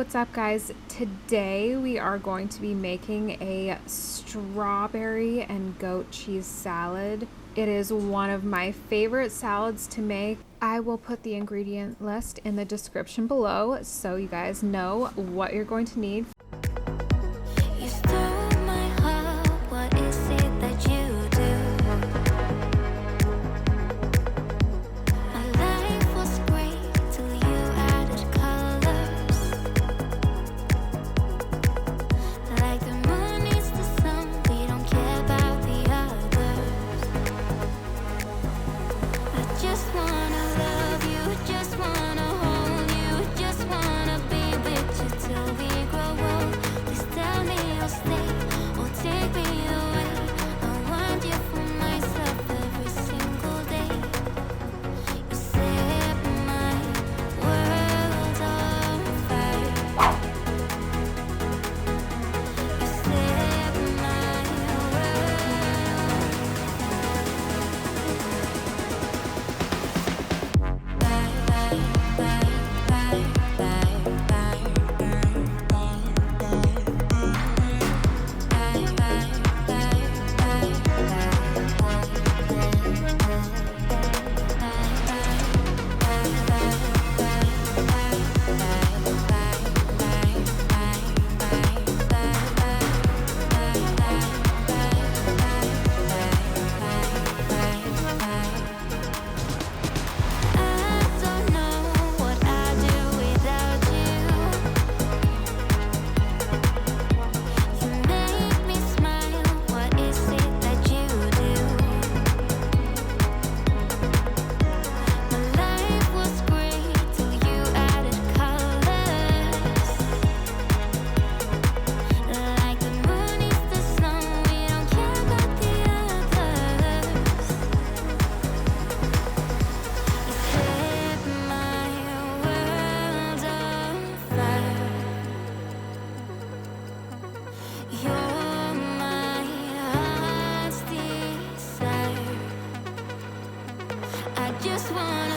What's up, guys? Today we are going to be making a strawberry and goat cheese salad. It is one of my favorite salads to make. I will put the ingredient list in the description below so you guys know what you're going to need. You stole my heart, what is it that you do? My life was great till you added colors. Like the moon needs the sun, we don't care about the others. I just wanna love you, just wanna hold you, just wanna be with you till we grow old. Please tell me you'll stay or take me away. I want you for myself every single day. You set my world on fire. You set my I don't know what I'd do without you. You make me smile, what is it that you do? My life was great till you added colors. Like the moon is the sun, we don't care about the others. You set my world on fire. You're my heart's desire. I just want